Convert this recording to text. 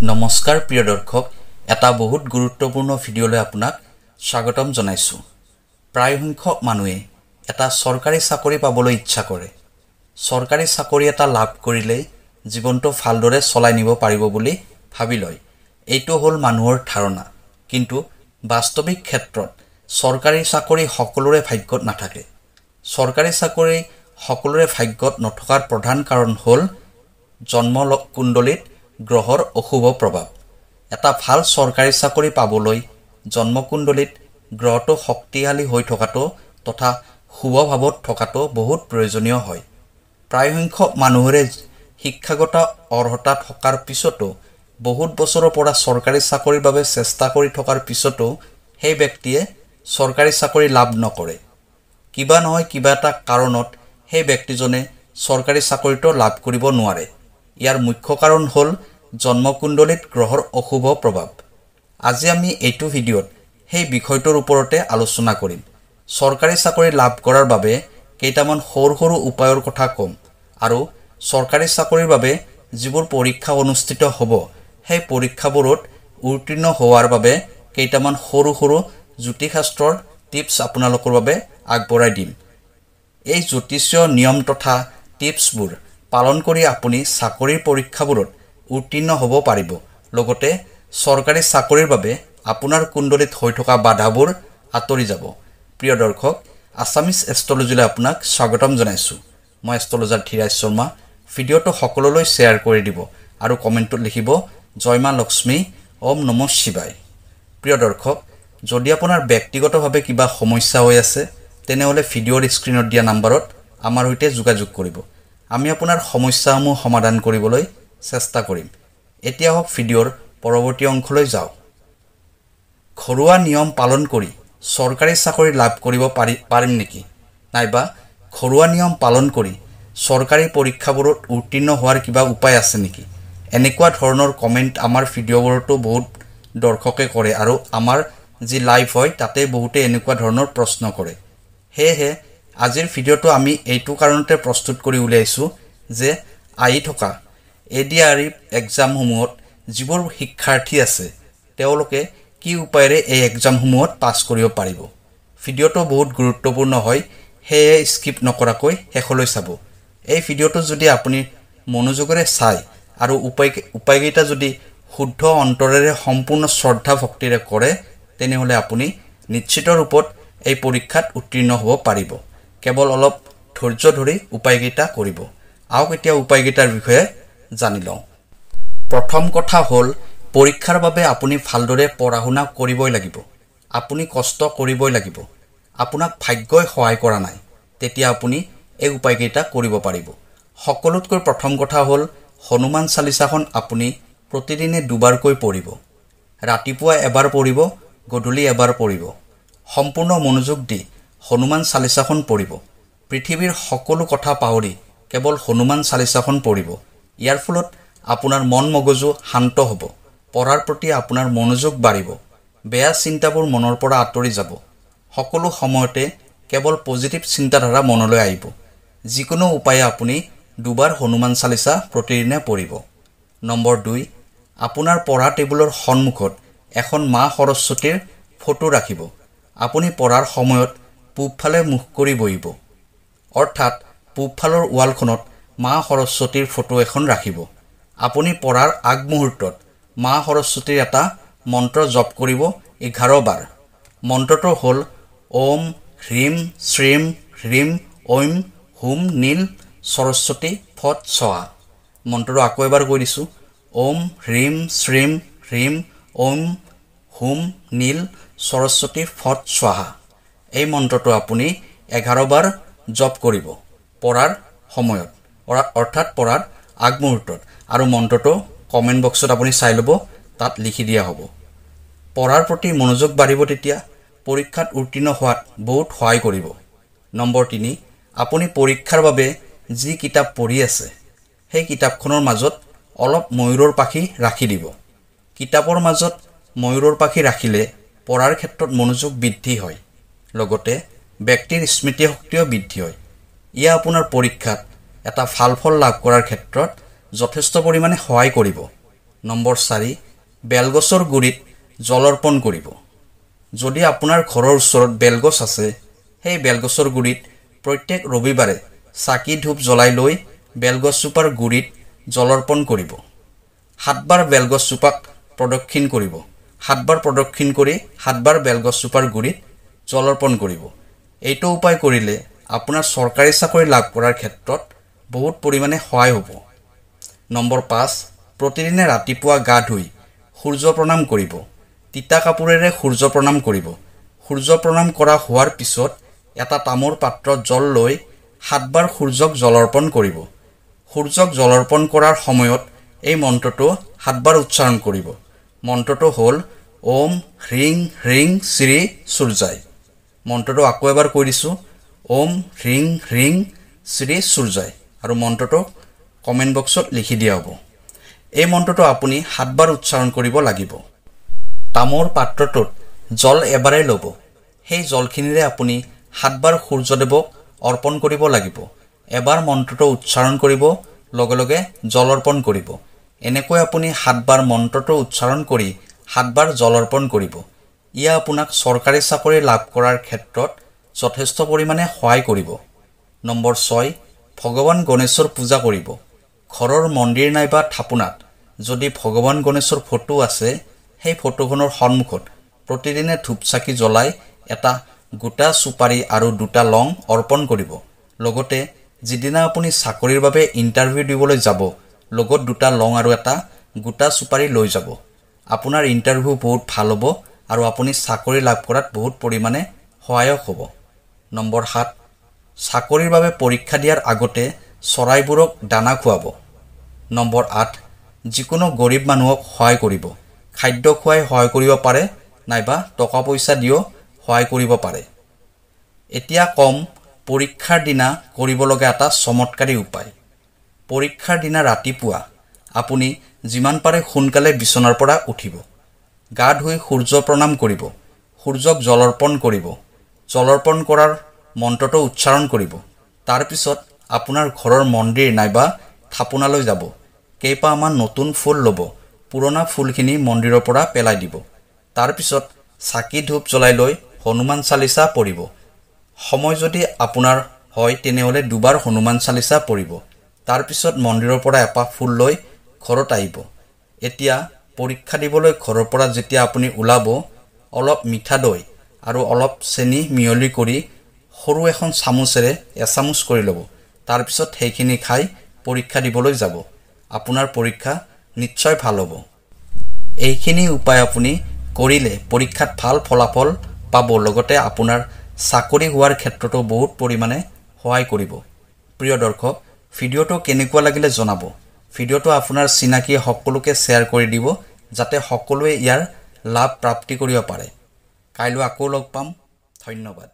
নমস্কাৰ প্ৰিয় দৰ্শক, এটা বহুত গুৰুত্বপূৰ্ণ ভিডিঅ'লৈ আপোনাক স্বাগতম জনাইছোঁ। প্ৰায় সংখ্যক মানুহে এটা চৰকাৰী চাকৰি পাবলৈ ইচ্ছা কৰে। চৰকাৰী চাকৰি এটা লাভ কৰিলে জীৱনটো ভালদৰে চলাই নিব পাৰিব বুলি ভাবি লয়। এইটো হ'ল মানুহৰ ধাৰণা, কিন্তু বাস্তৱিক ক্ষেত্ৰত চৰকাৰী চাকৰি সকলোৰে ভাগ্যত নাথাকে। চৰকাৰী চাকৰি সকলোৰে ভাগ্যত নথকাৰ প্ৰধান কাৰণ হ'ল জন্ম কুণ্ডলীত গ্ৰহৰ অশুভ প্ৰভাৱ। এটা ভাল চৰকাৰী চাকৰি পাবলৈ জন্মকুণ্ডলীত গ্ৰহটো শক্তিশালী হৈ থকাটো তথা শুভ ভাৱত থকাটো বহুত প্ৰয়োজনীয় হয়। প্ৰায় সংখ্যক মানুহৰে শিক্ষাগত অৰ্হতা থকাৰ পিছতো বহুত বছৰৰ পৰা চৰকাৰী চাকৰিৰ বাবে চেষ্টা কৰি থকাৰ পিছতো সেই ব্যক্তিয়ে চৰকাৰী চাকৰি লাভ নকৰে। কিবা নহয় কিবা এটা কাৰণত সেই ব্যক্তিজনে চৰকাৰী চাকৰিটো লাভ কৰিব নোৱাৰে। ইয়াৰ মুখ্য কাৰণ হ'ল জন্মকুণ্ডলীত গ্ৰহৰ অশুভ প্ৰভাৱ। আজি আমি এইটো ভিডিঅ'ত সেই বিষয়টোৰ ওপৰতে আলোচনা কৰিম। চৰকাৰী চাকৰি লাভ কৰাৰ বাবে কেইটামান সৰু সৰু উপায়ৰ কথা ক'ম আৰু চৰকাৰী চাকৰিৰ বাবে যিবোৰ পৰীক্ষা অনুষ্ঠিত হ'ব সেই পৰীক্ষাবোৰত উত্তীৰ্ণ হোৱাৰ বাবে কেইটামান সৰু সৰু জ্যোতিষশাস্ত্ৰৰ টিপছ আপোনালোকৰ বাবে আগবঢ়াই দিম। এই জ্যোতিষীয় নিয়ম তথা টিপছবোৰ পালন কৰি আপুনি চাকৰিৰ পৰীক্ষাবোৰত উত্তীৰ্ণ হ'ব পাৰিব। লগতে চৰকাৰী চাকৰিৰ বাবে আপোনাৰ কুণ্ডলীত হৈ থকা বাধাবোৰ আঁতৰি যাব। প্ৰিয় দৰ্শক, আছামিজ এষ্ট্ৰলজীলৈ আপোনাক স্বাগতম জনাইছোঁ। মই এষ্ট্ৰলজাৰ ধীৰাজ শৰ্মা। ভিডিঅ'টো সকলোলৈ শ্বেয়াৰ কৰি দিব আৰু কমেণ্টত লিখিব জয় মা লক্ষ্মী, ওম নমঃ শিৱায়। প্ৰিয় দৰ্শক, যদি আপোনাৰ ব্যক্তিগতভাৱে কিবা সমস্যা হৈ আছে তেনেহ'লে ভিডিঅ'ৰ স্ক্ৰীণত দিয়া নাম্বাৰত আমাৰ সৈতে যোগাযোগ কৰিব। আমি আপোনাৰ সমস্যাসমূহ সমাধান কৰিবলৈ চেষ্টা কৰিম। এতিয়া হওক ভিডিঅ'ৰ পৰৱৰ্তী অংশলৈ যাওঁ। ঘৰুৱা নিয়ম পালন কৰি চৰকাৰী চাকৰি লাভ কৰিব পাৰিম নেকি? নাইবা ঘৰুৱা নিয়ম পালন কৰি চৰকাৰী পৰীক্ষাবোৰত উত্তীৰ্ণ হোৱাৰ কিবা উপায় আছে নেকি? এনেকুৱা ধৰণৰ কমেণ্ট আমাৰ ভিডিঅ'বোৰতো বহুত দৰ্শকে কৰে আৰু আমাৰ যি লাইভ হয় তাতে বহুতে এনেকুৱা ধৰণৰ প্ৰশ্ন কৰে। সেয়েহে আজিৰ ভিডিঅ'টো আমি এইটো কাৰণতে প্ৰস্তুত কৰি উলিয়াইছোঁ যে আহি থকা ADRE এক্সামসমূহত যিবোৰ শিক্ষাৰ্থী আছে তেওঁলোকে কি উপায়েৰে এই এক্সামসমূহত পাছ কৰিব পাৰিব। ভিডিঅ'টো বহুত গুৰুত্বপূৰ্ণ হয়, সেয়ে স্কিপ নকৰাকৈ শেষলৈ চাব। এই ভিডিঅ'টো যদি আপুনি মনোযোগেৰে চায় আৰু উপায়কেইটা যদি শুদ্ধ অন্তৰেৰে সম্পূৰ্ণ শ্ৰদ্ধা ভক্তিৰে কৰে তেনেহ'লে আপুনি নিশ্চিত ৰূপত এই পৰীক্ষাত উত্তীৰ্ণ হ'ব পাৰিব। কেৱল অলপ ধৈৰ্য ধৰি উপায়কেইটা কৰিব। আহক এতিয়া উপায়কেইটাৰ বিষয়ে জানি লওঁ। প্ৰথম কথা হ'ল পৰীক্ষাৰ বাবে আপুনি ভালদৰে পঢ়া শুনা কৰিবই লাগিব। আপুনি কষ্ট কৰিবই লাগিব। আপোনাক ভাগ্যই সহায় কৰা নাই তেতিয়া আপুনি এই উপায়কেইটা কৰিব পাৰিব। সকলোতকৈ প্ৰথম কথা হ'ল হনুমান চালিচাখন আপুনি প্ৰতিদিনে দুবাৰকৈ পঢ়িব। ৰাতিপুৱা এবাৰ পঢ়িব, গধূলি এবাৰ পঢ়িব। সম্পূৰ্ণ মনোযোগ দি হনুমান চালিচাখন পঢ়িব। পৃথিৱীৰ সকলো কথা পাহৰি কেৱল হনুমান চালিচাখন পঢ়িব। ইয়াৰ ফলত আপোনাৰ মন মগজু শান্ত হ'ব, পঢ়াৰ প্ৰতি আপোনাৰ মনোযোগ বাঢ়িব, বেয়া চিন্তাবোৰ মনৰ পৰা আঁতৰি যাব। সকলো সময়তে কেৱল পজিটিভ চিন্তাধাৰা মনলৈ আহিব। যিকোনো উপায়ে আপুনি দুবাৰ হনুমান চালিচা প্ৰতিদিনে পঢ়িব। নম্বৰ 2, আপোনাৰ পঢ়া টেবুলৰ সন্মুখত এখন মা সৰস্বতীৰ ফটো ৰাখিব। আপুনি পঢ়াৰ সময়ত পূবফালে মুখ কৰি বহিব, অৰ্থাৎ পূবফালৰ ৱালখনত মা সৰস্বতীৰ ফটো এখন ৰাখিব। আপুনি পঢ়াৰ আগমুহূৰ্তত মা সৰস্বতীৰ এটা মন্ত্ৰ জপ কৰিব 11 বাৰ। মন্ত্ৰটো হ'ল ওম হ্ৰীম শ্ৰীম হ্ৰীম ঐম হুম নীল সৰস্বতী ফট স্বাহা। মন্ত্ৰটো আকৌ এবাৰ কৈ দিছোঁ, ওম হ্ৰীম শ্ৰীম হ্ৰীম ঐম হুম নীল সৰস্বতী ফট স্বাহা। এই মন্ত্ৰটো আপুনি 11 বাৰ জপ কৰিব পঢ়াৰ সময়ত, অৰ্থাৎ পঢ়াৰ আগমুহূৰ্তত। আৰু মন্ত্ৰটো কমেণ্ট বক্সত আপুনি চাই ল'ব, তাত লিখি দিয়া হ'ব। পঢ়াৰ প্ৰতি মনোযোগ বাঢ়িব, তেতিয়া পৰীক্ষাত উত্তীৰ্ণ হোৱাত বহুত সহায় কৰিব। নম্বৰ 3, আপুনি পৰীক্ষাৰ বাবে যি কিতাপ পঢ়ি আছে সেই কিতাপখনৰ মাজত অলপ ময়ূৰৰ পাখি ৰাখি দিব। কিতাপৰ মাজত ময়ূৰৰ পাখি ৰাখিলে পঢ়াৰ ক্ষেত্ৰত মনোযোগ বৃদ্ধি হয়, লগতে ব্যক্তিৰ স্মৃতিশক্তিও বৃদ্ধি হয়। ইয়ে আপোনাৰ পৰীক্ষাত এটা ভাল ফল লাভ কৰাৰ ক্ষেত্ৰত যথেষ্ট পৰিমাণে সহায় কৰিব। নম্বৰ 4 বেলগছৰ গুৰিত জলৰ্পণ কৰিব। যদি আপোনাৰ ঘৰৰ ওচৰত বেলগছ আছে, সেই বেলগছৰ গুৰিত প্ৰত্যেক ৰবিবাৰে চাকি ধূপ জ্বলাই লৈ বেলগছজোপাৰ গুৰিত জলৰ্পণ কৰিব। 7 বাৰ বেলগছজোপাক প্ৰদক্ষিণ কৰিব। 7 বাৰ প্ৰদক্ষিণ কৰি 7 বাৰ বেলগছজোপাৰ গুৰিত জলৰ্পণ কৰিব। এইটো উপায় কৰিলে আপোনাৰ চৰকাৰী চাকৰি লাভ কৰাৰ ক্ষেত্ৰত বহুত পৰিমাণে সহায় হ'ব। নম্বৰ 5 প্ৰতিদিনে ৰাতিপুৱা গা ধুই সূৰ্য প্ৰণাম কৰিব। তিতা কাপোৰেৰে সূৰ্য প্ৰণাম কৰিব। সূৰ্য প্ৰণাম কৰা হোৱাৰ পিছত এটা তামৰ পাত্ৰত জল লৈ 7 বাৰ সূৰ্যক জলৰ্পণ কৰিব। সূৰ্যক জলৰ্পণ কৰাৰ সময়ত এই মন্ত্ৰটো 7 বাৰ উচ্চাৰণ কৰিব। মন্ত্ৰটো হ'ল ওম হ্ৰিং হ্ৰিং শ্ৰী সূৰ্যায়। মন্ত্ৰটো আকৌ এবাৰ কৈ দিছোঁ, ওম হ্ৰিং হ্ৰিং শ্ৰী সূৰ্যায়, আৰু মন্ত্ৰটো কমেণ্ট বক্সত লিখি দিয়া হ'ব। এই মন্ত্ৰটো আপুনি 7 বাৰ উচ্চাৰণ কৰিব লাগিব। তামৰ পাত্ৰটোত জল এবাৰেই ল'ব। সেই জলখিনিৰে আপুনি 7 বাৰ সূৰ্যদেৱক অৰ্পণ কৰিব লাগিব। এবাৰ মন্ত্ৰটো উচ্চাৰণ কৰিব, লগে লগে জল অৰ্পণ কৰিব। এনেকৈ আপুনি 7 বাৰ মন্ত্ৰটো উচ্চাৰণ কৰি 7 বাৰ জল অৰ্পণ কৰিব। ইয়া আপোনাক চৰকাৰী চাকৰি লাভ কৰাৰ ক্ষেত্ৰত যথেষ্ট পৰিমাণে সহায় কৰিব। নম্বৰ 6 ভগৱান গণেশৰ পূজা কৰিব। ঘৰৰ মন্দিৰ নাইবা থাপনাত যদি ভগৱান গণেশৰ ফটো আছে, সেই ফটোখনৰ সন্মুখত প্ৰতিদিনে ধূপ চাকি জ্বলাই এটা গোটা চুপাৰী আৰু 2টা লং অৰ্পণ কৰিব। লগতে যিদিনা আপুনি চাকৰিৰ বাবে ইণ্টাৰভিউ দিবলৈ যাব, লগত 2টা লং আৰু এটা গোটা চুপাৰী লৈ যাব। আপোনাৰ ইণ্টাৰভিউ বহুত ভাল হ'ব আৰু আপুনি চাকৰি লাভ কৰাত বহুত পৰিমাণে সহায়ক হ'ব। নম্বৰ 7 চাকৰিৰ বাবে পৰীক্ষা দিয়াৰ আগতে চৰাইবোৰক দানা খুৱাব। নম্বৰ 8 যিকোনো গৰীব মানুহক সহায় কৰিব। খাদ্য খুৱাই সহায় কৰিব পাৰে, নাইবা টকা পইচা দিও সহায় কৰিব পাৰে। এতিয়া কম পৰীক্ষাৰ দিনা কৰিব লগা এটা চমৎকাৰী উপায়। পৰীক্ষাৰ দিনা ৰাতিপুৱা আপুনি যিমান পাৰে সোনকালে বিচনাৰ পৰা উঠিব। গা ধুই সূৰ্য প্ৰণাম কৰিব। সূৰ্যক জলৰ্পণ কৰিব। জলৰ্পণ কৰাৰ মন্ত্ৰটো উচ্চাৰণ কৰিব। তাৰপিছত আপোনাৰ ঘৰৰ মন্দিৰ নাইবা থাপনালৈ যাব। কেইপাহমান নতুন ফুল ল'ব। পুৰণা ফুলখিনি মন্দিৰৰ পৰা পেলাই দিব। তাৰপিছত চাকি ধূপ জ্বলাই লৈ হনুমান চালিচা পঢ়িব। সময় যদি আপোনাৰ হয় তেনেহ'লে 2 বাৰ হনুমান চালিচা পঢ়িব। তাৰপিছত মন্দিৰৰ পৰা এপাহ ফুল লৈ ঘৰত আহিব। এতিয়া পৰীক্ষা দিবলৈ ঘৰৰ পৰা যেতিয়া আপুনি ওলাব, অলপ মিঠা দৈ আৰু অলপ চেনি মিহলি কৰি সৰু এখন চামুচেৰে এচামুচ কৰি ল'ব। তাৰপিছত সেইখিনি খাই পৰীক্ষা দিবলৈ যাব। আপোনাৰ পৰীক্ষা নিশ্চয় ভাল হ'ব। এইখিনি উপায় আপুনি কৰিলে পৰীক্ষাত ভাল ফলাফল পাব, লগতে আপোনাৰ চাকৰি হোৱাৰ ক্ষেত্ৰতো বহুত পৰিমাণে সহায় কৰিব। প্ৰিয় দৰ্শক, ভিডিঅ'টো কেনেকুৱা লাগিলে জনাব। ভিডিঅ'টো আপোনাৰ চিনাকি সকলোকে শ্বেয়াৰ কৰি দিব, যাতে সকলোৱে ইয়াৰ লাভ প্ৰাপ্তি কৰিব পাৰে। কাইলৈ আকৌ লগ পাম। ধন্যবাদ।